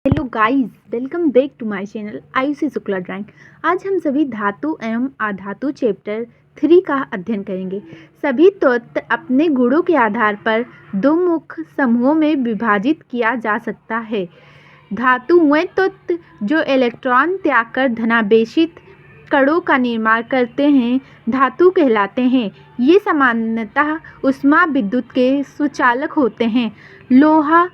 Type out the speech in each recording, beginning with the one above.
Hello guys, welcome back to my channel Ayushi Shukla drawing. आज हम सभी धातु एवं अधातु चैप्टर 3 का अध्ययन करेंगे। सभी तत्व अपने गुणों के आधार पर दो मुख्य समूहों में विभाजित किया जा सकता है। धातु वे तत्व जो इलेक्ट्रॉन त्याग कर धनावेशित कणों का निर्माण करते हैं धातु कहलाते हैं। ये सामान्यतः ऊष्मा विद्युत के सुचालक होते हैं। लोहा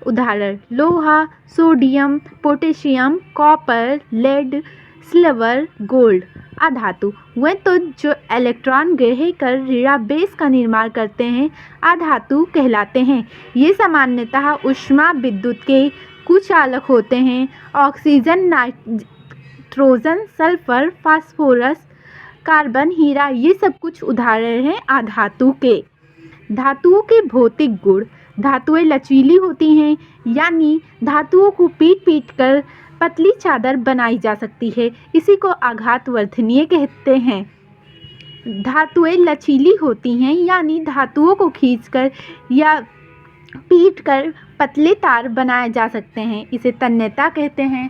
उदाहरण लोहा, sodium, potassium, copper, lead, silver, gold. अधातु वे तो जो इलेक्ट्रॉन ग्रहण कर ऋणावेश का निर्माण करते हैं अधातु कहलाते हैं। ये सामान्यतः ऊष्मा विद्युत के कुचालक होते हैं। Oxygen, nitrogen, sulphur, phosphorus, carbon, हीरा ये सब कुछ उदाहरण हैं अधातु के। धातुओं के भौतिक गुण। धातुएं लचीली होती हैं, यानी धातुओं को पीट कर पतली चादर बनाई जा सकती है। इसी को आघात वर्धनीय कहते हैं। धातुएं लचीली होती हैं, यानी धातुओं को खींचकर या पीट कर पतले तार बनाए जा सकते हैं। इसे तन्यता कहते हैं।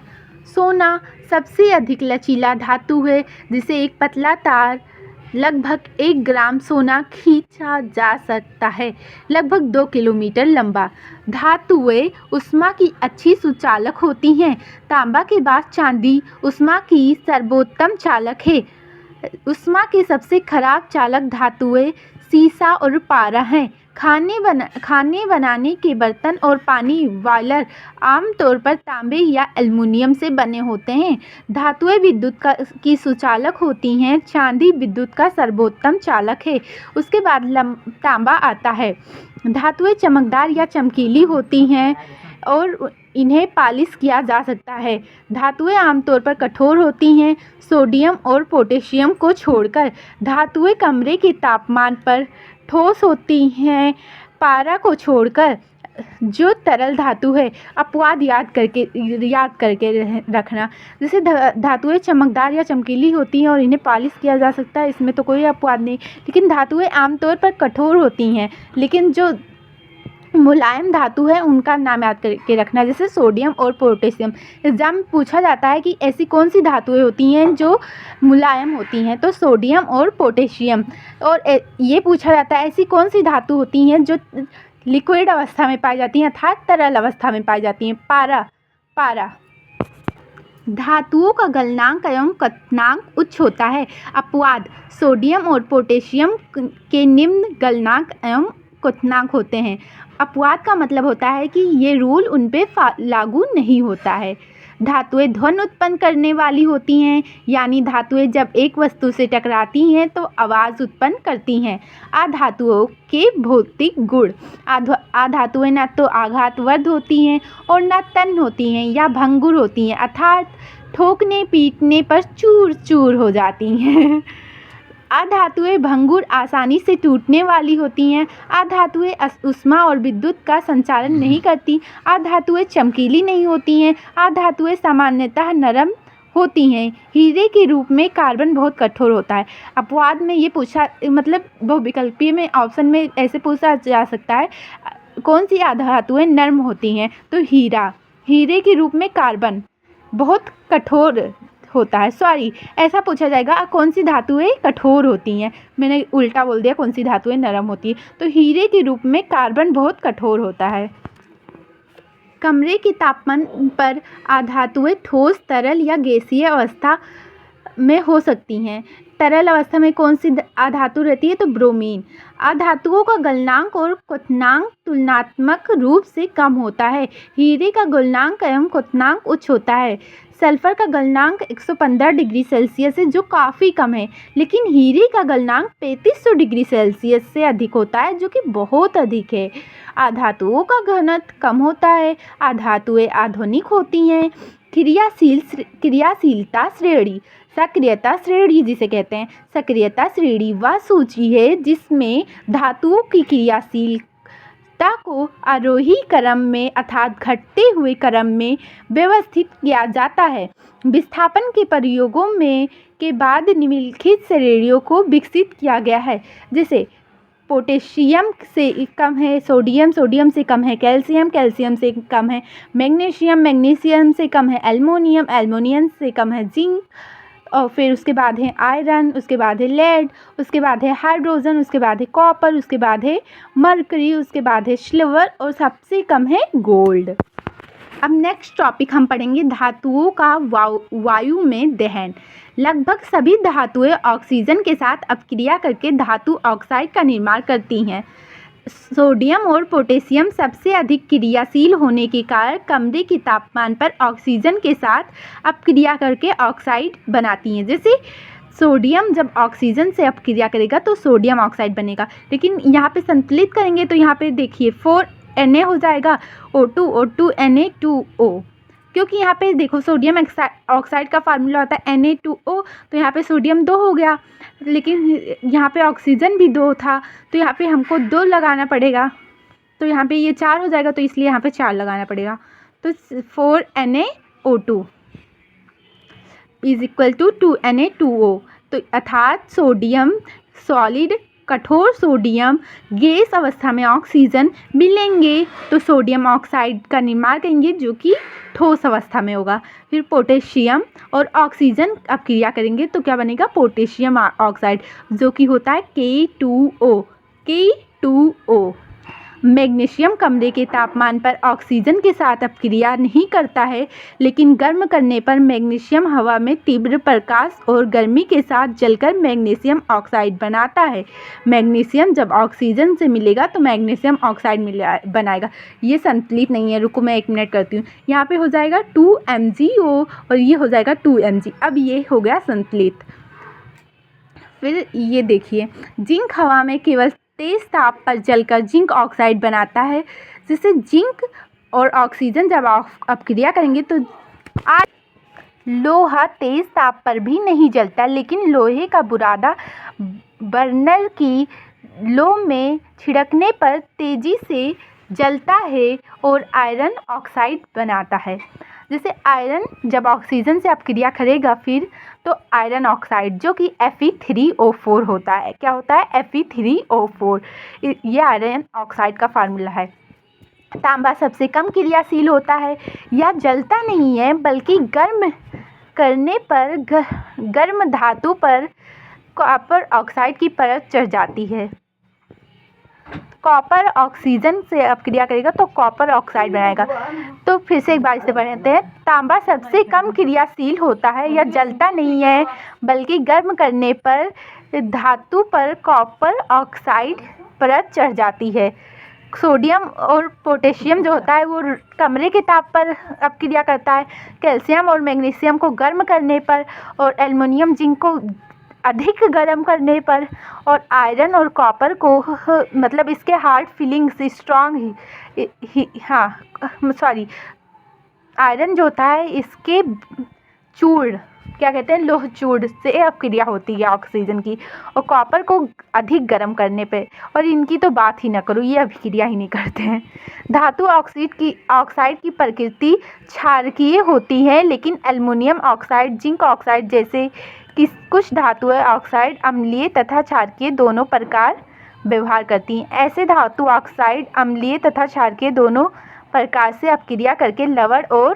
सोना सबसे अधिक लचीला धातु है, जिसे एक पतला तार लगभग 1 ग्राम सोना खींचा जा सकता है, लगभग 2 किलोमीटर लंबा। धातुएं ऊष्मा की अच्छी सुचालक होती हैं। तांबा के बाद चांदी ऊष्मा की सर्वोत्तम चालक है। ऊष्मा के सबसे खराब चालक धातुएं सीसा और पारा हैं। खाने बनाने के बर्तन और पानी बॉयलर आमतौर पर तांबे या एल्युमिनियम से बने होते हैं। धातुएं विद्युत की सुचालक होती हैं। चांदी विद्युत का सर्वोत्तम चालक है। उसके बाद तांबा आता है। धातुएं चमकदार या चमकीली होती हैं और इन्हें पॉलिश किया जा सकता है। धातुएं आमतौर पर कठोर होती हैं, सोडियम और पोटेशियम को छोड़कर। धातुएं कमरे के तापमान पर ठोस होती हैं, पारा को छोड़कर। जो तरल धातु है, अपवाद याद करके रखना। जैसे धातुएं चमकदार या चमकीली होती हैं और इन्हें पॉलिश किया जा सकता है, इसमें तो कोई अपवाद नहीं। लेकिन धातुएं आमतौर पर कठोर होती हैं, लेकिन जो मुलायम धातु है उनका नाम याद करके रखना, जैसे सोडियम और पोटेशियम। एग्जाम में पूछा जाता है कि ऐसी कौन सी धातुएं होती हैं जो मुलायम होती हैं, तो सोडियम और पोटेशियम। और ये पूछा जाता है ऐसी कौन सी धातु होती हैं जो लिक्विड अवस्था में पाई जाती हैं, अर्थात तरल अवस्था में पाई जाती हैं। पारा। धातुओं का गलनांक एवं क्वथनांक उच्च होता है। अपवाद सोडियम और पोटेशियम के निम्न गलनांक एवं क्वथनांक होते हैं। अपवाद का मतलब होता है कि ये रूल उन पे लागू नहीं होता है। धातुएं ध्वनि उत्पन्न करने वाली होती हैं, यानी धातुएं जब एक वस्तु से टकराती हैं तो आवाज़ उत्पन्न करती हैं। अधातुओं के भौतिक गुण। अधातुएं न तो आघातवर्ध होती हैं और न तन्य होती हैं या भंगुर होती हैं, अर्थात ठोकने पीटने पर चूर चूर हो जाती हैं। अधातुएं भंगुर आसानी से टूटने वाली होती हैं। अधातुएं ऊष्मा और विद्युत का संचालन नहीं करती। अधातुएं चमकीली नहीं होती हैं। अधातुएं सामान्यतः नरम होती हैं। हीरे के रूप में कार्बन बहुत कठोर होता है। अपवाद में ये पूछा, मतलब बहुविकल्पीय में ऑप्शन में ऐसे पूछा जा सकता है कौन सी अधातुएं नर्म होती हैं, तो हीरे के रूप में कार्बन बहुत कठोर होता है। ऐसा पूछा जाएगा कौन सी धातुएं कठोर होती हैं, मैंने उल्टा बोल दिया, कौन सी धातुएं नरम होती है, तो हीरे के रूप में कार्बन बहुत कठोर होता है। कमरे के तापमान पर अधातुएं ठोस, तरल या गैसीय अवस्था में हो सकती हैं। तरल अवस्था में कौन सी अधातु रहती है, तो ब्रोमीन। अधातुओं का गलनांक और क्वथनांक तुलनात्मक रूप से कम होता है। हीरे का गलनांक एवं क्वथनांक उच्च होता है। सल्फर का गलनांक 115 डिग्री सेल्सियस है, जो काफ़ी कम है, लेकिन हीरे का गलनांक 3500 डिग्री सेल्सियस से अधिक होता है, जो कि बहुत अधिक है। अधातुओं का घनत्व कम होता है। अधातुएं आधुनिक होती हैं। क्रियाशीलता श्रेणी। सक्रियता श्रेणी जिसे कहते हैं, सक्रियता श्रेणी वह सूची है जिसमें धातुओं की क्रियाशीलता को आरोही क्रम में अर्थात घटते हुए क्रम में व्यवस्थित किया जाता है। विस्थापन के प्रयोगों में के बाद निम्नलिखित श्रेणियों को विकसित किया गया है, जैसे पोटेशियम से कम है सोडियम, सोडियम से कम है कैल्शियम, कैल्शियम से कम है मैग्नीशियम, मैग्नीशियम से कम है एल्युमिनियम, एल्युमिनियम से कम है जिंक, और फिर उसके बाद है आयरन, उसके बाद है लेड, उसके बाद है हाइड्रोजन, उसके बाद है कॉपर, उसके बाद है मरकरी, उसके बाद है सिल्वर और सबसे कम है गोल्ड। अब नेक्स्ट टॉपिक हम पढ़ेंगे धातुओं का वायु में दहन। लगभग सभी धातुएं ऑक्सीजन के साथ अपक्रिया करके धातु ऑक्साइड का निर्माण करती हैं। सोडियम और पोटेशियम सबसे अधिक क्रियाशील होने के कारण कमरे के तापमान पर ऑक्सीजन के साथ अपक्रिया करके ऑक्साइड बनाती हैं। जैसे सोडियम जब ऑक्सीजन से अपक्रिया करेगा तो सोडियम ऑक्साइड बनेगा, लेकिन यहाँ पे संतुलित करेंगे तो यहाँ पे देखिए 4Na हो जाएगा, O2 O2 Na2O, क्योंकि यहाँ पे देखो सोडियम ऑक्साइड का फार्मूला होता है Na2O, तो यहाँ पे सोडियम 2 हो गया, लेकिन यहाँ पे ऑक्सीजन भी 2 था तो यहाँ पे हमको 2 लगाना पड़ेगा, तो यहाँ पे ये 4 हो जाएगा, तो इसलिए यहाँ पे 4 लगाना पड़ेगा। तो 4NaO2 is equal to 2Na2O। तो अर्थात सोडियम सॉलिड कठोर सोडियम गैस अवस्था में ऑक्सीजन मिलेंगे तो सोडियम ऑक्साइड का निर्माण करेंगे जो कि ठोस अवस्था में होगा। फिर पोटेशियम और ऑक्सीजन अपक्रिया करेंगे तो क्या बनेगा, पोटेशियम ऑक्साइड, जो कि होता है K2O। मैग्नीशियम कमरे के तापमान पर ऑक्सीजन के साथ अपक्रिया नहीं करता है, लेकिन गर्म करने पर मैग्नीशियम हवा में तीव्र प्रकाश और गर्मी के साथ जलकर मैग्नीशियम ऑक्साइड बनाता है। मैग्नीशियम जब ऑक्सीजन से मिलेगा तो मैग्नीशियम ऑक्साइड बनाएगा। ये संतुलित नहीं है, रुको मैं 1 मिनट करती हूँ। यहाँ पे हो जाएगा 2MgO और ये हो जाएगा 2Mg। अब ये हो गया संतुलित। फिर ये देखिए, जिंक हवा में केवल तेज ताप पर जलकर जिंक ऑक्साइड बनाता है। जिससे जिंक और ऑक्सीजन जब अपक्रिया करेंगे तो लोहा तेज ताप पर भी नहीं जलता, लेकिन लोहे का बुरादा बर्नर की लो में छिड़कने पर तेजी से जलता है और आयरन ऑक्साइड बनाता है। जैसे आयरन जब ऑक्सीजन से अपक्रिया करेगा फिर तो आयरन ऑक्साइड जो कि Fe3O4 होता है। क्या होता है, Fe3O4। ये आयरन ऑक्साइड का फार्मूला है। तांबा सबसे कम क्रियाशील होता है, यह जलता नहीं है बल्कि गर्म करने पर गर्म धातु पर कॉपर ऑक्साइड की परत चढ़ जाती है। कॉपर ऑक्सीजन से अपक्रिया करेगा तो कॉपर ऑक्साइड बनाएगा। तो फिर से एक बार इसे पढ़ते हैं। तांबा सबसे कम क्रियाशील होता है, यह जलता नहीं है बल्कि गर्म करने पर धातु पर कॉपर ऑक्साइड परत चढ़ जाती है। सोडियम और पोटेशियम जो होता है वो कमरे के ताप पर अपक्रिया करता है। कैल्शियम और मैग्नीशियम को गर्म करने पर और एल्युमिनियम जिंक को अधिक गर्म करने पर, और आयरन और कॉपर को मतलब इसके हार्ड फीलिंग्स स्ट्रॉन्ग आयरन जो होता है इसके चूर्ण क्या कहते हैं, लोह चूर्ण से अपक्रिया होती है ऑक्सीजन की, और कॉपर को अधिक गर्म करने पे, और इनकी तो बात ही ना करो, ये अपक्रिया ही नहीं करते हैं। धातु ऑक्साइड की प्रकृति क्षारकीय होती है, लेकिन एल्युमिनियम ऑक्साइड जिंक ऑक्साइड जैसे कुछ धातुएं ऑक्साइड अम्लीय तथा क्षारकीय दोनों प्रकार व्यवहार करती हैं। ऐसे धातु ऑक्साइड अम्लीय तथा क्षारकीय दोनों प्रकार से अपक्रिया करके लवण और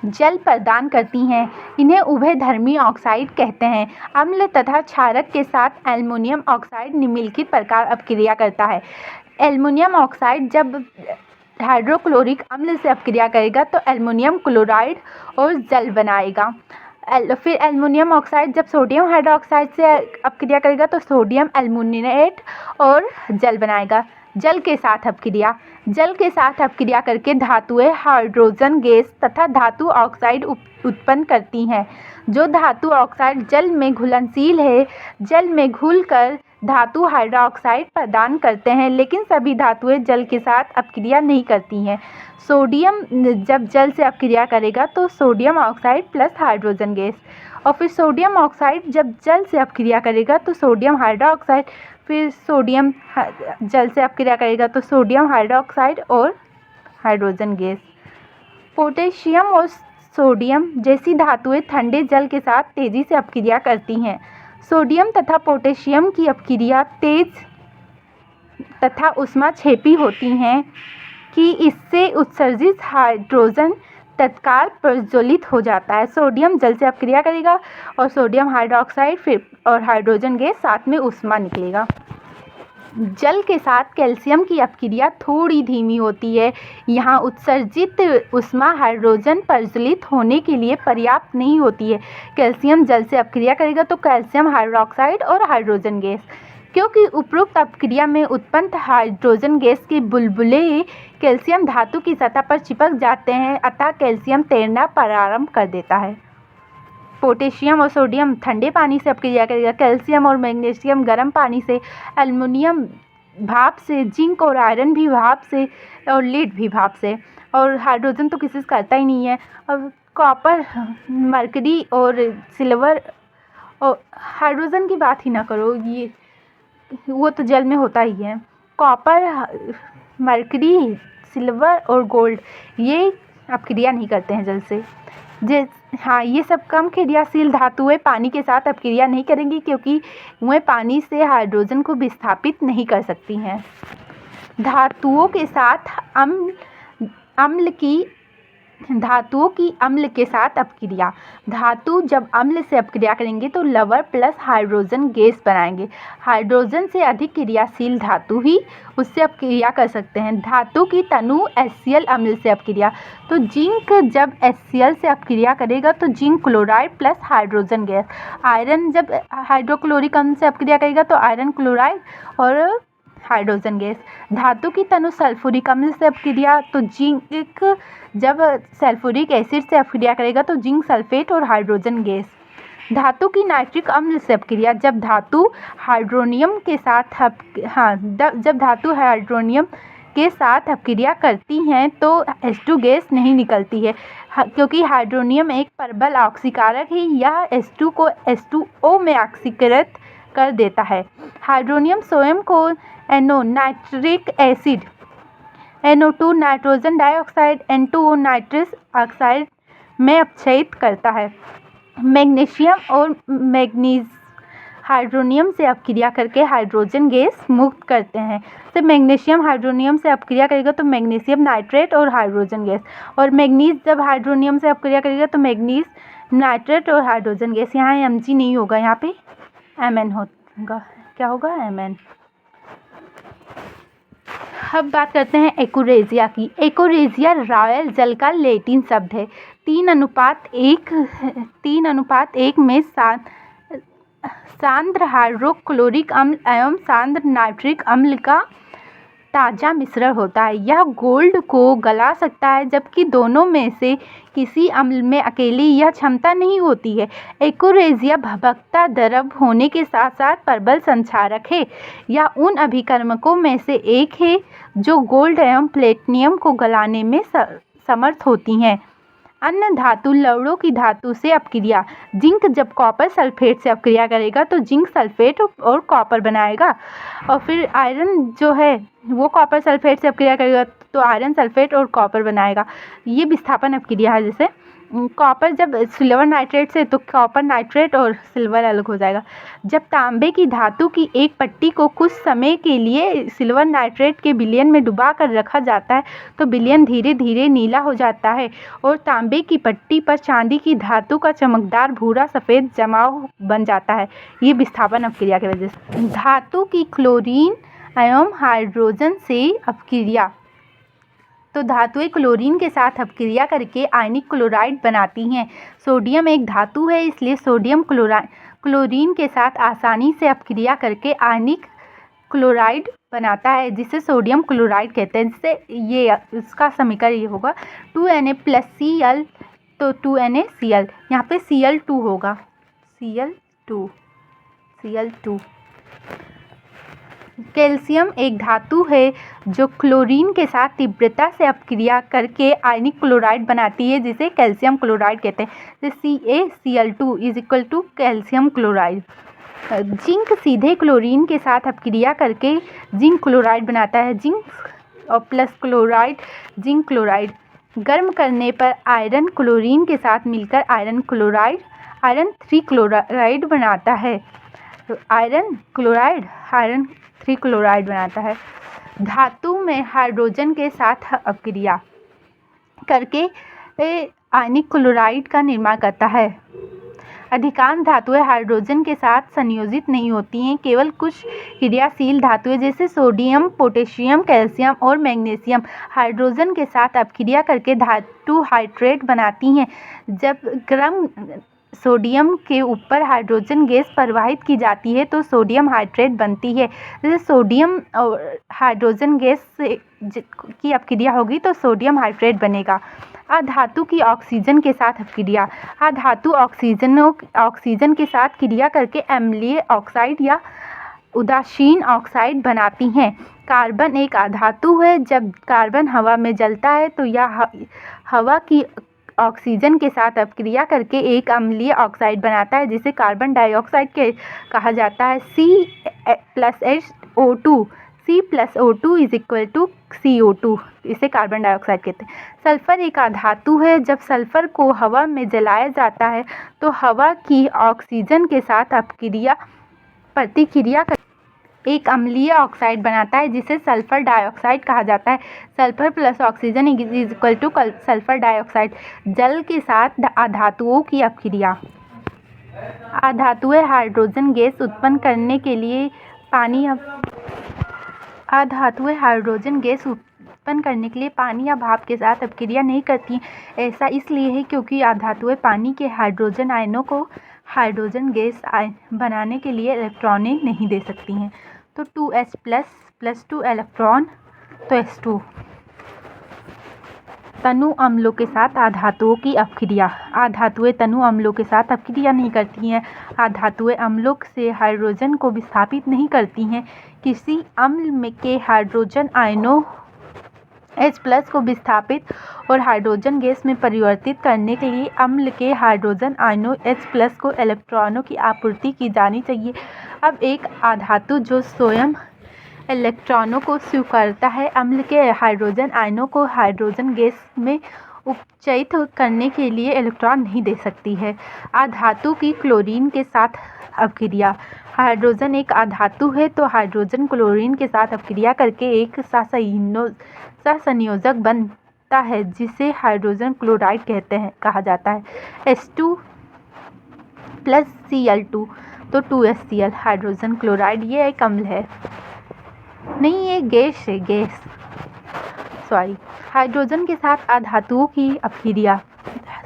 जल प्रदान करती हैं। इन्हें उभयधर्मी ऑक्साइड कहते हैं। अम्ल तथा क्षारक के साथ एल्युमिनियम ऑक्साइड निम्नलिखित प्रकार अपक्रिया करता है। एल्युमिनियम ऑक्साइड जब हाइड्रोक्लोरिक अम्ल से अपक्रिया करेगा तो एल्युमिनियम क्लोराइड और जल बनाएगा। फिर एल्युमिनियम ऑक्साइड जब सोडियम हाइड्रोक्साइड से अपक्रिया करेगा तो सोडियम एल्युमिनेट और जल बनाएगा। जल के साथ अपक्रिया करके धातुएं हाइड्रोजन गैस तथा धातु ऑक्साइड उत्पन्न करती हैं। जो धातु ऑक्साइड जल में घुलनशील है, जल में घुलकर धातु हाइड्रोक्साइड प्रदान करते हैं, लेकिन सभी धातुएं जल के साथ अपक्रिया नहीं करती हैं। सोडियम जब जल से अपक्रिया करेगा तो sodium oxide plus hydrogen gas, और फिर सोडियम ऑक्साइड जब जल से अपक्रिया करेगा तो सोडियम हाइड्रोक्साइड, फिर सोडियम जल से अपक्रिया करेगा तो सोडियम हाइड्रोक्साइड और हाइड्रोजन गैस। पोटेशियम और सोडियम जैसी धातुएं ठंडे जल के साथ तेजी से अपक्रिया करती हैं। सोडियम तथा पोटेशियम की अपक्रिया तेज तथा ऊष्माक्षेपी होती हैं कि इससे उत्सर्जित हाइड्रोजन तत्काल प्रज्वलित हो जाता है। सोडियम जल से अपक्रिया करेगा और सोडियम हाइड्रोक्साइड फिर और हाइड्रोजन गैस साथ में ऊष्मा निकलेगा। जल के साथ कैल्शियम की अपक्रिया थोड़ी धीमी होती है। यहाँ उत्सर्जित ऊष्मा हाइड्रोजन प्रज्वलित होने के लिए पर्याप्त नहीं होती है। कैल्शियम जल से अपक्रिया करेगा तो कैल्शियम हाइड्रोक्साइड और हाइड्रोजन गैस, क्योंकि उपरोक्त अपक्रिया में उत्पन्न हाइड्रोजन गैस के बुलबुले कैल्शियम धातु की सतह पर चिपक जाते हैं, अतः कैल्शियम तैरना प्रारंभ कर देता है। पोटेशियम और सोडियम ठंडे पानी से अपक्रिया करेगा। कैल्शियम और मैग्नीशियम गर्म पानी से, एल्युमिनियम भाप से, जिंक और आयरन भी भाप से और लीड भी भाप से, और हाइड्रोजन तो किसी से करता ही नहीं है। और कॉपर, मरकरी और सिल्वर, और हाइड्रोजन की बात ही ना करो, ये वो तो जल में होता ही है। कॉपर, मरकरी, सिल्वर और गोल्ड ये अपक्रिया नहीं करते हैं जल से। हाँ, ये सब कम क्रियाशील धातुएं पानी के साथ अपक्रिया नहीं करेंगी, क्योंकि वे पानी से हाइड्रोजन को विस्थापित नहीं कर सकती हैं। धातुओं की अम्ल के साथ अपक्रिया। धातु जब अम्ल से अपक्रिया करेंगे तो लवण प्लस हाइड्रोजन गैस बनाएंगे। हाइड्रोजन से अधिक क्रियाशील धातु ही उससे अपक्रिया कर सकते हैं। धातु की तनु HCl अम्ल से अपक्रिया, तो जिंक जब HCl से अपक्रिया करेगा तो zinc chloride plus hydrogen gas. Iron जब हाइड्रोक्लोरिक अम्ल से अपक्रिया करेगा तो आयरन क्लोराइड और हाइड्रोजन गैस। धातु की तनु सल्फ्यूरिक अम्ल से अपक्रिया, तो जिंक जब सल्फ्यूरिक एसिड से अपक्रिया करेगा तो जिंक सल्फेट और हाइड्रोजन गैस। धातु की नाइट्रिक अम्ल से अपक्रिया, जब धातु हाइड्रोनियम के साथ हाइड्रोनियम करती हैं तो H2 गैस नहीं निकलती है, क्योंकि हाइड्रोनियम एक प्रबल ऑक्सीकारक है। यह H2 को H2O में ऑक्सीकृत कर देता है। हाइड्रोनियम स्वयं को NO nitric acid, NO2 nitrogen dioxide, N2O nitrous oxide में अपक्षयित करता है। मैग्नीशियम और मैग्नीज हाइड्रोनियम से अपक्रिया करके हाइड्रोजन गैस मुक्त करते हैं। तो मैग्नीशियम हाइड्रोनियम से अपक्रिया करेगा तो मैग्नीशियम नाइट्रेट और हाइड्रोजन गैस, और मैग्नीज जब हाइड्रोनियम से अपक्रिया करेगा तो मैग्नीज नाइट्रेट और हाइड्रोजन गैस। यहाँ Mg नहीं होगा, यहाँ पे Mn होगा। क्या होगा? Mn। अब बात करते हैं एकोरेजिया की। एकोरेजिया रॉयल जल का लैटिन शब्द है। 3:1 में सांद्र हाइड्रोक्लोरिक अम्ल एवं सांद्र नाइट्रिक अम्ल का ताज़ा मिश्रण होता है। यह गोल्ड को गला सकता है, जबकि दोनों में से किसी अम्ल में अकेली यह क्षमता नहीं होती है। एकोरेजिया भभकता द्रव होने के साथ साथ प्रबल संक्षारक है। यह उन अभिकर्मकों में से एक है जो गोल्ड एवं प्लेटिनम को गलाने में समर्थ होती हैं। अन्य धातु लवणों की धातु से अपक्रिया। जिंक जब कॉपर सल्फेट से अपक्रिया करेगा तो जिंक सल्फेट और कॉपर बनाएगा, और फिर आयरन जो है वो कॉपर सल्फेट से अपक्रिया करेगा तो आयरन सल्फेट और कॉपर बनाएगा। ये विस्थापन अपक्रिया है। जैसे कॉपर जब सिल्वर नाइट्रेट से, तो कॉपर नाइट्रेट और सिल्वर अलग हो जाएगा। जब तांबे की धातु की एक पट्टी को कुछ समय के लिए सिल्वर नाइट्रेट के विलयन में डुबा कर रखा जाता है तो विलयन धीरे धीरे नीला हो जाता है और तांबे की पट्टी पर चांदी की धातु का चमकदार भूरा सफ़ेद जमाव बन जाता है। ये विस्थापन अपक्रिया की वजह से। धातु की क्लोरीन एवं हाइड्रोजन से अपक्रिया, तो धातुएं क्लोरीन के साथ अपक्रिया करके आयनिक क्लोराइड बनाती हैं। सोडियम एक धातु है, इसलिए सोडियम क्लोरीन के साथ आसानी से अपक्रिया करके आयनिक क्लोराइड बनाता है, जिसे सोडियम क्लोराइड कहते हैं। जिससे ये इसका समीकरण ये होगा 2Na+Cl, तो 2NaCl, यहाँ पे Cl2 होगा, Cl2। कैल्शियम एक धातु है जो क्लोरीन के साथ तीव्रता से अपक्रिया करके आयनिक क्लोराइड बनाती है, जिसे कैल्शियम क्लोराइड कहते हैं। CaCl2 = calcium chloride. जिंक सीधे क्लोरीन के साथ अपक्रिया करके जिंक क्लोराइड बनाता है। जिंक और प्लस क्लोराइड जिंक क्लोराइड। गर्म करने पर आयरन क्लोरीन के साथ मिलकर आयरन 3 क्लोराइड बनाता है। आयरन क्लोराइड आयरन 3 क्लोराइड बनाता है। धातु में हाइड्रोजन के साथ अपक्रिया करके आयनिक क्लोराइड का निर्माण करता है। अधिकांश धातुएं हाइड्रोजन के साथ संयोजित नहीं होती हैं। केवल कुछ क्रियाशील धातुएं जैसे सोडियम, पोटेशियम, कैल्शियम और मैग्नीशियम हाइड्रोजन के साथ अपक्रिया करके धातु हाइड्रेट बनाती हैं। जब गर्म सोडियम के ऊपर हाइड्रोजन गैस प्रवाहित की जाती है तो सोडियम हाइड्रेट बनती है। जैसे सोडियम और हाइड्रोजन गैस की अपक्रिया होगी तो सोडियम हाइड्रेट बनेगा। अधातु की ऑक्सीजन के साथ अपक्रिया। अधातु ऑक्सीजन के साथ क्रिया करके अम्लीय ऑक्साइड या उदासीन ऑक्साइड बनाती हैं। कार्बन एक अधातु है। जब कार्बन हवा में जलता है तो यह हवा की ऑक्सीजन के साथ अपक्रिया करके एक अम्लीय ऑक्साइड बनाता है जिसे कार्बन डाइऑक्साइड कहा जाता है। C+H2O2 C+O2 = CO2, इसे कार्बन डाइऑक्साइड कहते हैं। सल्फर एक अधातु है। जब सल्फर को हवा में जलाया जाता है तो हवा की ऑक्सीजन के साथ प्रतिक्रिया कर एक अम्लीय ऑक्साइड बनाता है जिसे सल्फर डाइऑक्साइड कहा जाता है। Sulphur plus oxygen = sulphur dioxide. जल के साथ अधातुओं की अपक्रिया। अधातुएं हाइड्रोजन गैस उत्पन्न करने के लिए पानी या भाप के साथ अपक्रिया नहीं करती। ऐसा इसलिए है क्योंकि अधातुएं पानी के हाइड्रोजन आयनों को हाइड्रोजन गैस बनाने के लिए इलेक्ट्रॉनें नहीं दे सकती हैं। तो 2H+ 2 इलेक्ट्रॉन तो H2। तनु अम्लों के साथ अधातुओं की अपक्रिया। अधातुएं तनु अम्लों के साथ अपक्रिया नहीं करती हैं। अधातुएं अम्लों से हाइड्रोजन को विस्थापित नहीं करती हैं। किसी अम्ल के हाइड्रोजन आयनों H+ को विस्थापित और हाइड्रोजन गैस में परिवर्तित करने के लिए अम्ल के हाइड्रोजन आयनों H+ को इलेक्ट्रॉनों की आपूर्ति की जानी चाहिए। अब एक अधातु जो स्वयं इलेक्ट्रॉनों को स्वीकारता है अम्ल के हाइड्रोजन आयनों को हाइड्रोजन गैस में उपचयित करने के लिए इलेक्ट्रॉन नहीं दे सकती है। अधातु की क्लोरीन के साथ अपक्रिया। हाइड्रोजन एक अधातु है तो हाइड्रोजन क्लोरीन के साथ अपक्रिया करके एक सहसंयोजक बनता है जिसे हाइड्रोजन क्लोराइड कहा जाता है। H2 + Cl2 तो 2HCl। हाइड्रोजन क्लोराइड ये एक अम्ल है, नहीं ये गैस है, हाइड्रोजन के साथ अधातुओं की अपक्रिया।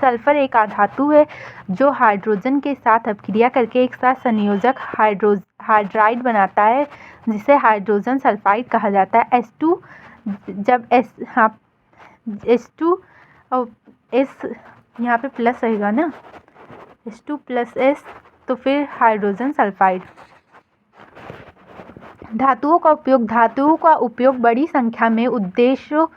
सल्फर एक अधातु है जो हाइड्रोजन के साथ अपक्रिया करके एक साथ संयोजक हाइड्राइड बनाता है जिसे हाइड्रोजन सल्फाइड कहा जाता है। H2 जब H2 और S यहाँ पे प्लस रहेगा ना, H2 + S तो फिर हाइड्रोजन सल्फाइड। धातुओं का उपयोग बड़ी संख्या में उद्देश्यों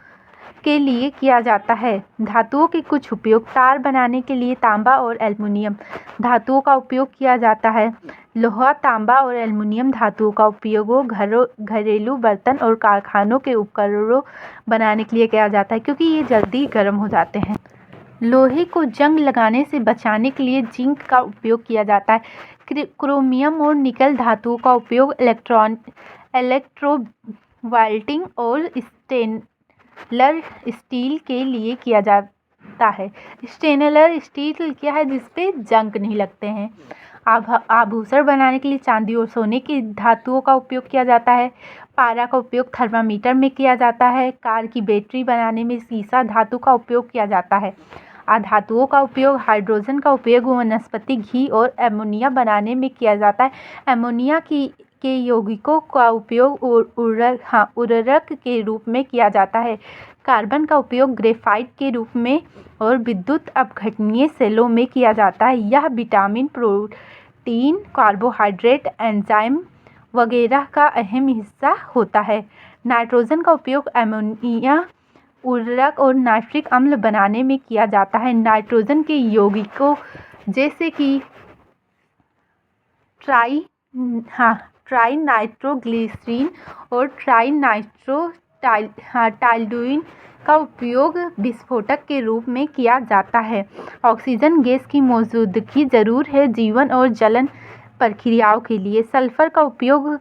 के लिए किया जाता है। धातुओं के कुछ उपयोग तार बनाने के लिए तांबा और एल्युमिनियम धातुओं का उपयोग किया जाता है। लोहा, तांबा और एल्युमिनियम धातुओं का उपयोग घरेलू बर्तन और कारखानों के उपकरणों बनाने के लिए किया जाता है क्योंकि ये जल्दी गर्म हो जाते हैं। लोहे को जंग लगने से बचाने के लिए जिंक का उपयोग किया जाता है। क्रोमियम और निकल धातुओं का उपयोग इलेक्ट्रोवाल्टिंग और स्टेनलेस स्टील के लिए किया जाता है। स्टेनलेस स्टील क्या है, जिसपे जंग नहीं लगते हैं। आभूषण बनाने के लिए चांदी और सोने की धातुओं का उपयोग किया जाता है। पारा का उपयोग थर्मामीटर में किया जाता है। कार की बैटरी बनाने में सीसा धातु का उपयोग किया जाता है। अधातुओं का उपयोग हाइड्रोजन का उपयोग वनस्पति घी और अमोनिया बनाने में किया जाता है। अमोनिया के यौगिकों का उपयोग उर्वरक के रूप में किया जाता है। कार्बन का उपयोग ग्रेफाइट के रूप में और विद्युत अपघटनीय सेलों में किया जाता है। यह विटामिन, प्रोटीन, कार्बोहाइड्रेट, एंजाइम वगैरह का अहम हिस्सा होता है। नाइट्रोजन का उपयोग अमोनिया, उर्वरक और नाइट्रिक अम्ल बनाने में किया जाता है। नाइट्रोजन के यौगिकों जैसे कि ट्राइनाइट्रोग्लिसरीन और ट्राइनाइट्रोटाइलुइन का उपयोग विस्फोटक के रूप में किया जाता है। ऑक्सीजन गैस की मौजूदगी जरूर है जीवन और जलन प्रक्रियाओं के लिए। सल्फर का उपयोग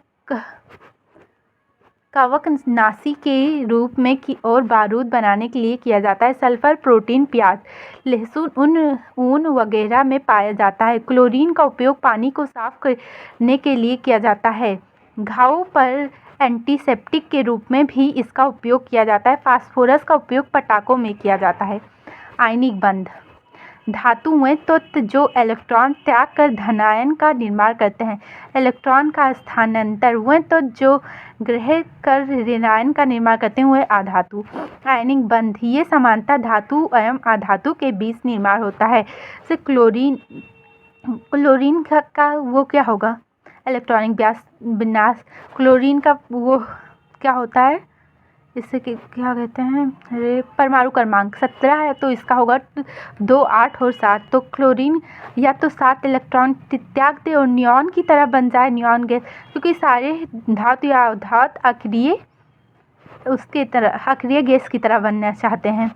कवकनाशी के रूप में और बारूद बनाने के लिए किया जाता है। सल्फर प्रोटीन, प्याज, लहसुन, ऊन वगैरह में पाया जाता है। क्लोरीन का उपयोग पानी को साफ करने के लिए किया जाता है। घावों पर एंटीसेप्टिक के रूप में भी इसका उपयोग किया जाता है। फास्फोरस का उपयोग पटाखों में किया जाता है। आयनिक बंध धातु व तत्व जो इलेक्ट्रॉन त्याग कर धनायन का निर्माण करते हैं। इलेक्ट्रॉन का स्थानांतर व तत्व जो ग्रहण कर ऋणायन का निर्माण करते हैं वह अधातु। आयनिक बंध ये समानता धातु एवं अधातु के बीच निर्माण होता है। जैसे क्लोरीन का वो क्या होगा, इलेक्ट्रॉनिक विन्यास। क्लोरीन का वो क्या होता है, इससे क्या कहते हैं, अरे परमाणु क्रमांक 17 है, तो इसका होगा 2, 8 और 7। तो क्लोरीन या तो 7 इलेक्ट्रॉन त्याग दे और नियॉन की तरह बन जाए, नियॉन गैस, क्योंकि सारे धातु या धातु अक्रिय उसके तरह अक्रिय गैस की तरह बनना चाहते हैं,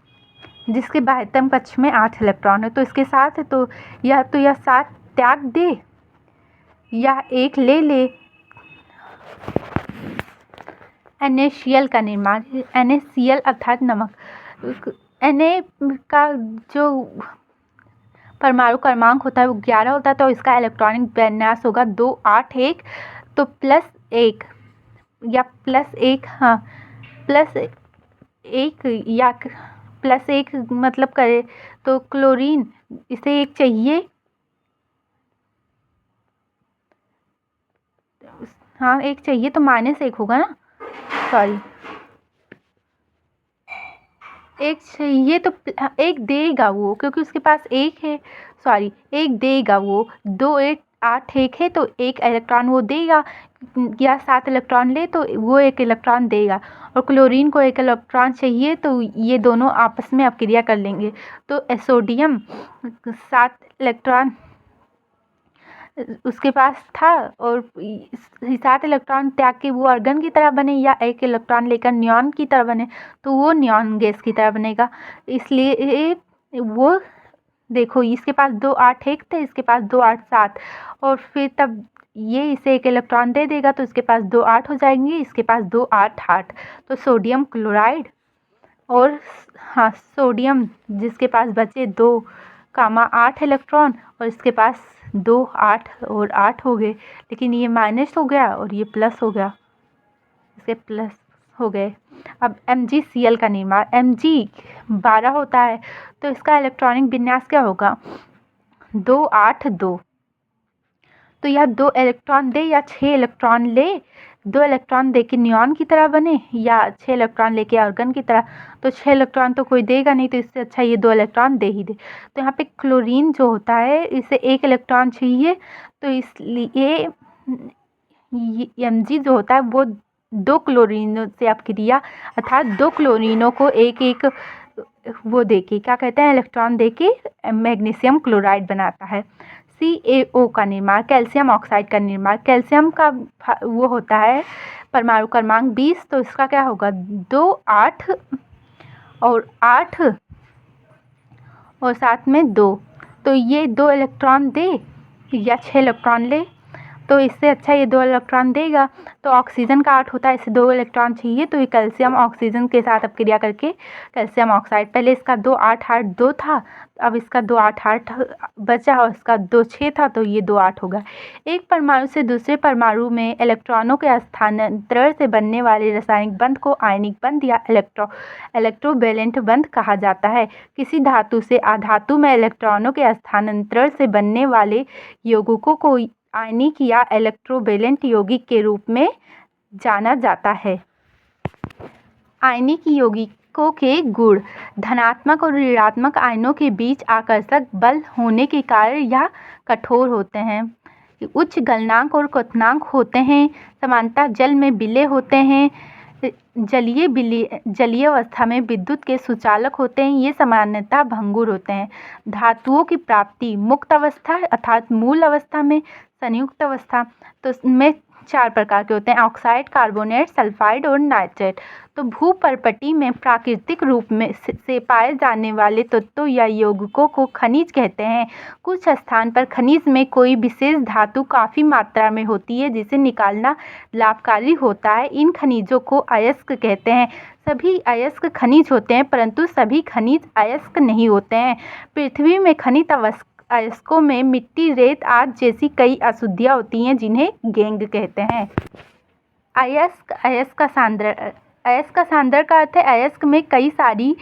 जिसके बाह्यतम कक्ष में 8 इलेक्ट्रॉन है। तो इसके साथ तो यह 7 त्याग दे या 1 ले। NaCl का निर्माण, NaCl अर्थात नमक। Na का जो परमाणु क्रमांक होता है वो 11 होता है, तो इसका इलेक्ट्रॉनिक विन्यास होगा 2, 8, 1। तो +1 या +1, हाँ +1 या +1 मतलब करे तो क्लोरीन इसे 1 चाहिए, हाँ 1 चाहिए, तो -1 होगा ना, सॉरी 1 चाहिए तो 1 देगा वो, क्योंकि उसके पास 1 है, सॉरी 1 देगा वो। 2, 8, 1 है तो 1 इलेक्ट्रॉन वो देगा, या 7 इलेक्ट्रॉन ले तो वो 1 इलेक्ट्रॉन देगा। और क्लोरीन को 1 इलेक्ट्रॉन चाहिए, तो ये दोनों आपस में अपक्रिया कर लेंगे। तो सोडियम 7 इलेक्ट्रॉन उसके पास था और 7 इलेक्ट्रॉन त्याग के वो आर्गन की तरह बने, या 1 इलेक्ट्रॉन लेकर नियॉन की तरह बने, तो वो नियॉन गैस की तरह बनेगा। इसलिए वो देखो, इसके पास 2, 8, 1 थे, इसके पास 2, 8, 7, और फिर तब ये इसे 1 इलेक्ट्रॉन दे देगा, तो इसके पास 2, 8 हो जाएंगे, इसके पास 2, 8, 8। तो सोडियम क्लोराइड और हाँ सोडियम जिसके पास बचे 2, 8 इलेक्ट्रॉन, और इसके पास 2, 8 और 8 हो गए, लेकिन ये माइनस हो गया और ये प्लस हो गया, इसके प्लस हो गए। अब MgCl का निर्माण, Mg 12 होता है, तो इसका इलेक्ट्रॉनिक विन्यास क्या होगा, 2, 8, 2। तो या 2 इलेक्ट्रॉन दे या 6 इलेक्ट्रॉन ले, 2 इलेक्ट्रॉन दे के नियॉन की तरह बने या 6 इलेक्ट्रॉन लेके आर्गन की तरह। तो 6 इलेक्ट्रॉन तो कोई देगा नहीं, तो इससे अच्छा ये 2 इलेक्ट्रॉन दे ही दे। तो यहाँ पे क्लोरीन जो होता है इसे 1 इलेक्ट्रॉन चाहिए, तो इसलिए Mg जो होता है वो 2 क्लोरीनों से अपक्रिया, अर्थात 2 क्लोरीनों को 1 वो देके क्या कहते हैं, इलेक्ट्रॉन देके मैग्नीशियम क्लोराइड बनाता है। CaO का निर्माण, कैल्शियम ऑक्साइड का निर्माण। कैल्शियम का वो होता है परमाणु क्रमांक 20, तो इसका क्या होगा, 2, 8 और 8 और साथ में 2। तो ये 2 इलेक्ट्रॉन दे या 6 इलेक्ट्रॉन ले, तो इससे अच्छा ये 2 इलेक्ट्रॉन देगा। तो ऑक्सीजन का 8 होता है, इसे 2 इलेक्ट्रॉन चाहिए, तो ये कैल्शियम ऑक्सीजन के साथ अपक्रिया करके कैल्शियम ऑक्साइड, पहले इसका 2, 8, 8, 2 था, अब इसका 2, 8, 8 बचा और इसका 2, 6 था, तो ये 2, 8 होगा। एक परमाणु से दूसरे परमाणु में इलेक्ट्रॉनों के स्थानांतरण से बनने वाले रासायनिक बंध को आयनिक बंध या इलेक्ट्रोवैलेंट बंध कहा जाता है। किसी धातु से अधातु में इलेक्ट्रॉनों के स्थानांतरण से बनने वाले यौगिकों को आयनिक या इलेक्ट्रोवैलेंट यौगिक के रूप में जाना जाता है। आयनिक यौगिकों के गुण, धनात्मक और ऋणात्मक आयनों के बीच आकर्षक बल होने के कारण यह कठोर होते हैं, उच्च गलनांक और क्वथनांक होते हैं, समानता जल में विलय होते हैं, जलीय अवस्था में विद्युत के सुचालक होते हैं, ये सामान्यतः भंगुर होते हैं। धातुओं की प्राप्ति, मुक्त अवस्था अर्थात मूल अवस्था में, संयुक्त अवस्था तो में 4 प्रकार के होते हैं: ऑक्साइड, कार्बोनेट, सल्फाइड और नाइट्रेट। तो भूपर्पटी में प्राकृतिक रूप में से पाए जाने वाले तत्वों या यौगिकों को खनिज कहते हैं। कुछ स्थान पर खनिज में कोई विशेष धातु काफ़ी मात्रा में होती है जिसे निकालना लाभकारी होता है। इन खनिजों को अयस्क कहते हैं। सभी अयस्क खनिज होते हैं परंतु सभी खनिज अयस्क नहीं होते हैं। पृथ्वी में खनिज अयस्कों में मिट्टी, रेत आदि जैसी कई अशुद्धियाँ होती हैं जिन्हें गैंग कहते हैं। अयस्क, अयस्क का सांद्र का अर्थ है अयस्क में कई सारी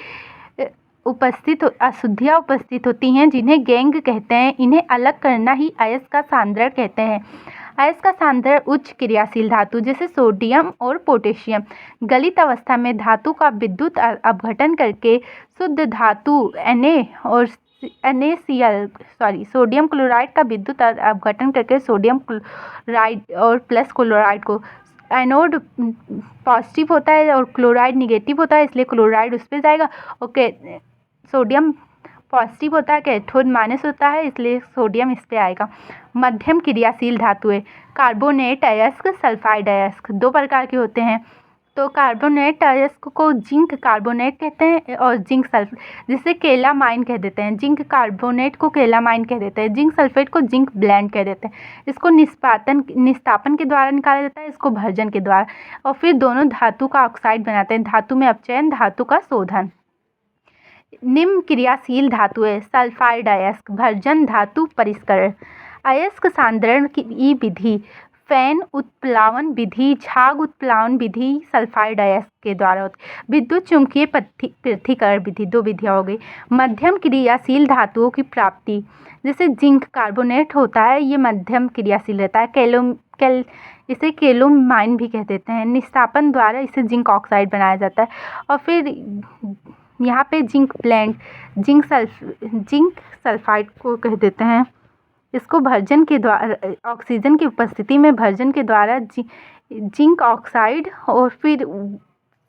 अशुद्धियाँ उपस्थित होती हैं जिन्हें गैंग कहते हैं। इन्हें अलग करना ही अयस्क का सांद्र कहते हैं। अयस्क का सांद्र उच्च क्रियाशील धातु जैसे सोडियम और पोटेशियम गलित अवस्था में धातु का विद्युत अपघटन करके शुद्ध धातु सोडियम क्लोराइड का विद्युत अपघटन करके सोडियम क्लोराइड और प्लस क्लोराइड को, एनोड पॉजिटिव होता है और क्लोराइड निगेटिव होता है इसलिए क्लोराइड उस पर जाएगा। ओके, सोडियम पॉजिटिव होता है, कैथोड माइनस होता है इसलिए सोडियम इस पे आएगा। मध्यम क्रियाशील धातुएं, कार्बोनेट अयस्क, सल्फाइड अयस्क 2 प्रकार के होते हैं। तो कार्बोनेट अयस्क को जिंक कार्बोनेट कहते हैं और जिंक सल्फेट, जिसे केलामाइन कह देते हैं। जिंक कार्बोनेट को केलामाइन कह देते हैं। जिंक सल्फेट को जिंक ब्लेंड कह देते हैं। इसको निस्तापन के द्वारा निकाला जाता है, इसको भर्जन के द्वारा, और फिर दोनों धातु का ऑक्साइड बनाते हैं। धातु में अपचयन, धातु का शोधन। निम्न क्रियाशील धातुएं, सल्फाइड अयस्क, भर्जन, धातु परिष्करण। अयस्क सांद्रण की विधि फैन उत्प्लावन विधि, झाग उत्प्लावन विधि सल्फाइड अयस्क के द्वारा होती है। विद्युत चुम्बकीय पृथक्करण विधि 2 विधियाँ हो गई। मध्यम क्रियाशील धातुओं की प्राप्ति, जैसे जिंक कार्बोनेट होता है, ये मध्यम क्रियाशील रहता है। इसे केलोमाइन भी कह देते हैं। निस्तापन द्वारा इसे जिंक ऑक्साइड बनाया जाता है। और फिर यहाँ पे जिंक ब्लेंड, जिंक सल्फाइड को कह देते हैं। इसको भर्जन के द्वारा, ऑक्सीजन की उपस्थिति में भर्जन के द्वारा जिंक ऑक्साइड और फिर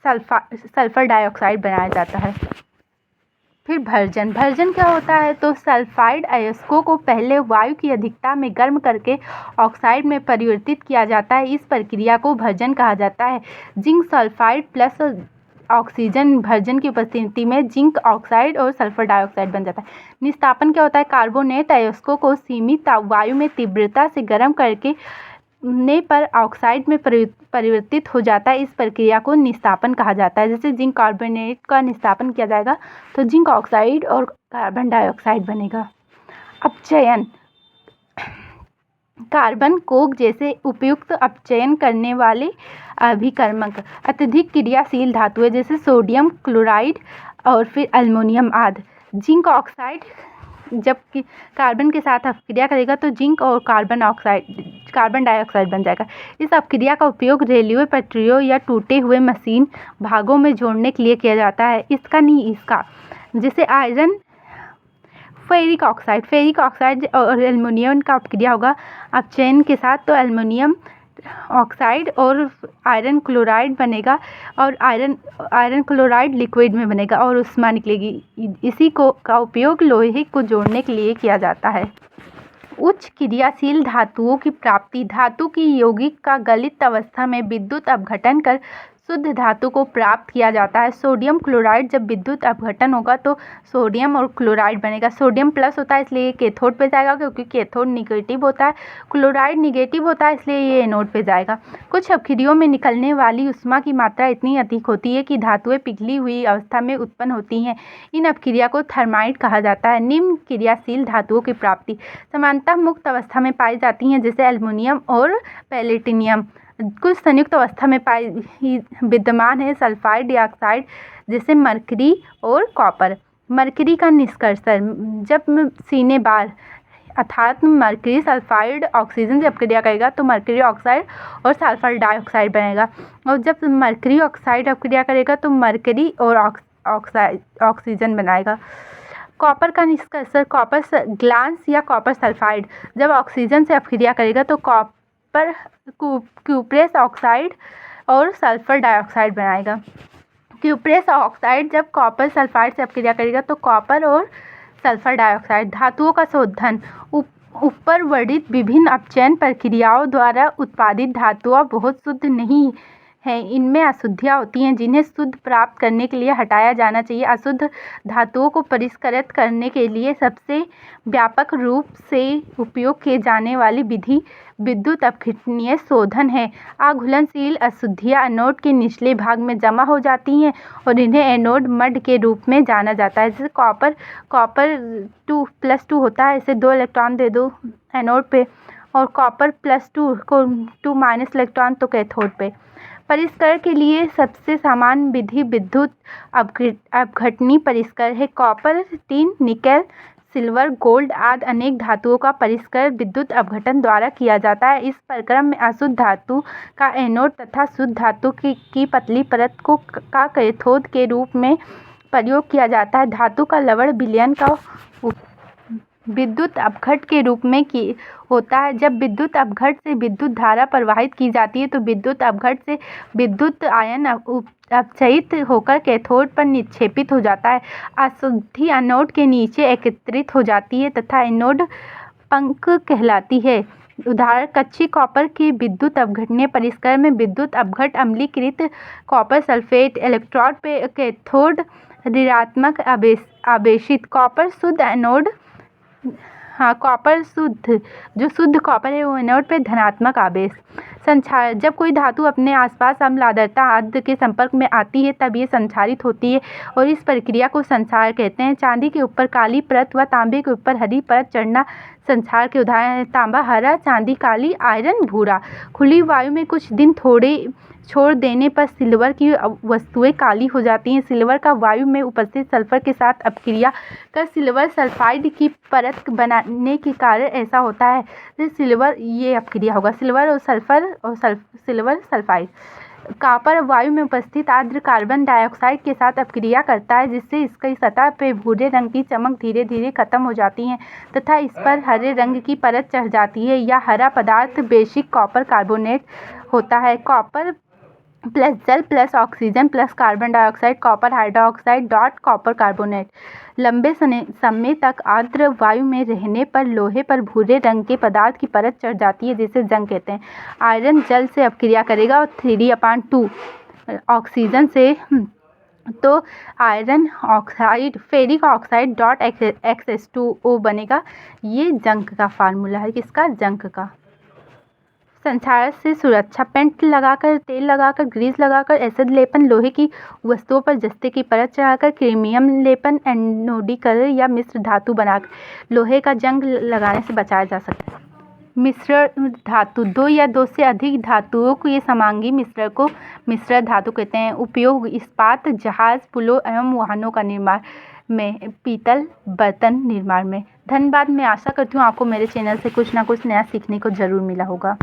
सल्फर डाइऑक्साइड बनाया जाता है। फिर भर्जन क्या होता है? तो सल्फाइड अयस्कों को पहले वायु की अधिकता में गर्म करके ऑक्साइड में परिवर्तित किया जाता है। इस प्रक्रिया को भर्जन कहा जाता है। Zinc sulphide plus oxygen version की उपस्थिति में जिंक ऑक्साइड और सल्फर डाइऑक्साइड बन जाता है। निस्तापन क्या होता है? कार्बोनेट अयस्कों को सीमित वायु में तीव्रता से गर्म करके ने पर ऑक्साइड में परिवर्तित हो जाता है। इस प्रक्रिया को निस्तापन कहा जाता है। जैसे जिंक कार्बोनेट का निस्तापन किया जाएगा तो जिंक ऑक्साइड और कार्बन डाइऑक्साइड बनेगा। अपचयन, कार्बन कोक जैसे उपयुक्त अपचयन करने वाले अभिकर्मक अत्यधिक क्रियाशील धातुएं जैसे सोडियम क्लोराइड और फिर एल्युमिनियम आदि। जिंक ऑक्साइड जब कार्बन के साथ अपक्रिया करेगा तो जिंक और कार्बन डाइऑक्साइड बन जाएगा। इस अपक्रिया का उपयोग रेलवे पटरियों या टूटे हुए मशीन भागों में जोड़ने के लिए किया जाता है। इसका जैसे आयरन फेरिक ऑक्साइड और एल्युमिनियम का अपक्रिया होगा अपचयन के साथ, तो एल्युमिनियम ऑक्साइड और आयरन क्लोराइड बनेगा और आयरन क्लोराइड लिक्विड में बनेगा और उष्मा निकलेगी। इसी का उपयोग लोहे को जोड़ने के लिए किया जाता है। उच्च क्रियाशील धातुओं की प्राप्ति, धातु की यौगिक का गलित अवस्था में विद्युत अपघटन कर शुद्ध धातु को प्राप्त किया जाता है। सोडियम क्लोराइड जब विद्युत अपघटन होगा तो सोडियम और क्लोराइड बनेगा। सोडियम प्लस होता है इसलिए ये कैथोड पे जाएगा क्योंकि कैथोड निगेटिव होता है। क्लोराइड निगेटिव होता है इसलिए ये एनोड पे जाएगा। कुछ अपक्रियाओं में निकलने वाली उष्मा की मात्रा इतनी अधिक होती है कि धातुएं पिघली हुई अवस्था में उत्पन्न होती हैं। इन अपक्रिया को थर्माइट कहा जाता है। निम्न क्रियाशील धातुओं की प्राप्ति सामान्यतः मुक्त अवस्था में पाई जाती हैं जैसे एल्युमिनियम और पैलेटिनियम। कुछ संयुक्त अवस्था में विद्यमान है सल्फाइड डाइऑक्साइड जैसे मरकरी और कॉपर। मरकरी का निष्कर्षण, जब सीने बार अर्थात मरकरी सल्फाइड ऑक्सीजन से अपक्रिया करेगा तो मरकरी ऑक्साइड और सल्फर डाइऑक्साइड बनेगा, और जब मरकरी ऑक्साइड अपक्रिया करेगा तो मरकरी और ऑक्सीजन बनाएगा। कॉपर का निष्कर्षण, कॉपर ग्लास या कॉपर सल्फाइड जब ऑक्सीजन से अपक्रिया करेगा तो कॉपर क्यूप्रेस ऑक्साइड और सल्फर डाइऑक्साइड बनाएगा। क्यूप्रेस ऑक्साइड जब कॉपर सल्फाइड से अपक्रिया करेगा तो कॉपर और सल्फर डाइऑक्साइड। धातुओं का शोधन, ऊपर वर्णित विभिन्न अपचयन प्रक्रियाओं द्वारा उत्पादित धातुएं बहुत शुद्ध नहीं है। इनमें अशुद्धियाँ होती हैं जिन्हें शुद्ध प्राप्त करने के लिए हटाया जाना चाहिए। अशुद्ध धातुओं को परिष्कृत करने के लिए सबसे व्यापक रूप से उपयोग किए जाने वाली विधि विद्युत अपघटनीय शोधन है। अघुलनशील अशुद्धियाँ एनोड के निचले भाग में जमा हो जाती हैं और इन्हें एनोड मड के रूप में जाना जाता है। जैसे कॉपर 2+2 होता है, इसे 2 इलेक्ट्रॉन दे दो एनोड पे और कॉपर +2 को 2- इलेक्ट्रॉन तो कैथोड पे। परिष्करण के लिए सबसे सामान्य विधि विद्युत अपघटनी परिष्करण है। Copper, tin, nickel, silver, gold आदि अनेक धातुओं का परिष्करण विद्युत अपघटन द्वारा किया जाता है। इस प्रक्रम में अशुद्ध धातु का एनोड तथा शुद्ध धातु की पतली परत का कैथोड के रूप में प्रयोग किया जाता है। धातु का लवण विलयन का विद्युत अपघट के रूप में होता है। जब विद्युत अपघट से विद्युत धारा प्रवाहित की जाती है तो विद्युत अपघट से विद्युत आयन अपचयित होकर कैथोड पर निक्षेपित हो जाता है। अशुद्धि एनोड के नीचे एकत्रित हो जाती है तथा एनोड पंख कहलाती है। उदाहरण कच्ची कॉपर के विद्युत अपघटनीय परिष्करण में विद्युत अपघट अम्लीकृत कॉपर सल्फेट इलेक्ट्रोड पे कैथोड ऋणात्मक आवेशित कॉपर शुद्ध एनोड कॉपर जो शुद्ध कॉपर है वो एनोड पे धनात्मक आवेश। संक्षारण जब कोई धातु अपने आसपास अम्ल आर्द्रता आदि के संपर्क में आती है तब ये संक्षारित होती है और इस प्रक्रिया को संक्षारण कहते हैं। चांदी के ऊपर काली परत व तांबे के ऊपर हरी परत चढ़ना संक्षारण के उदाहरण हैं। तांबा हरा, चांदी काली, आयरन भूरा। खुली वायु में कुछ दिन छोड़ देने पर सिल्वर की वस्तुएं काली हो जाती हैं। सिल्वर का वायु में उपस्थित सल्फर के साथ अपक्रिया कर सिल्वर सल्फाइड की परत बनाने के कारण ऐसा होता है। ये अपक्रिया होगा सिल्वर और सल्फर और सिल्वर सल्फाइड। कॉपर वायु में उपस्थित आर्द्र कार्बन डाइऑक्साइड के साथ अपक्रिया करता है जिससे इसकी सतह पे भूरे रंग की चमक धीरे धीरे खत्म हो जाती है तथा इस पर हरे रंग की परत चढ़ जाती है। यह हरा पदार्थ बेसिक कॉपर कार्बोनेट होता है। कॉपर प्लस जल plus oxygen plus carbon dioxide copper hydroxide dot copper carbonate. लंबे समय तक आर्द्र वायु में रहने पर लोहे पर भूरे रंग के पदार्थ की परत चढ़ जाती है जिसे जंग कहते हैं। आयरन जल से अपक्रिया करेगा और 3/2 ऑक्सीजन से तो iron oxide ferric oxide dot XS2O बनेगा। ये जंग का फार्मूला है, किसका? जंग का। संक्षारण से सुरक्षा पेंट लगाकर, तेल लगाकर, ग्रीस लगाकर, एसिड लेपन, लोहे की वस्तुओं पर जस्ते की परत चढ़ाकर, क्रीमियम लेपन, एनोडीकरण या मिश्र धातु बनाकर लोहे का जंग लगाने से बचाया जा सकता है। मिश्रण धातु 2 या 2 से अधिक धातुओं के समांगी मिश्रण को मिश्रण धातु कहते हैं। उपयोग इस्पात, जहाज, पुलों एवं वाहनों का निर्माण में, पीतल बर्तन निर्माण में। धन्यवाद। मैं आशा करती हूँ आपको मेरे चैनल से कुछ ना कुछ नया सीखने को ज़रूर मिला होगा।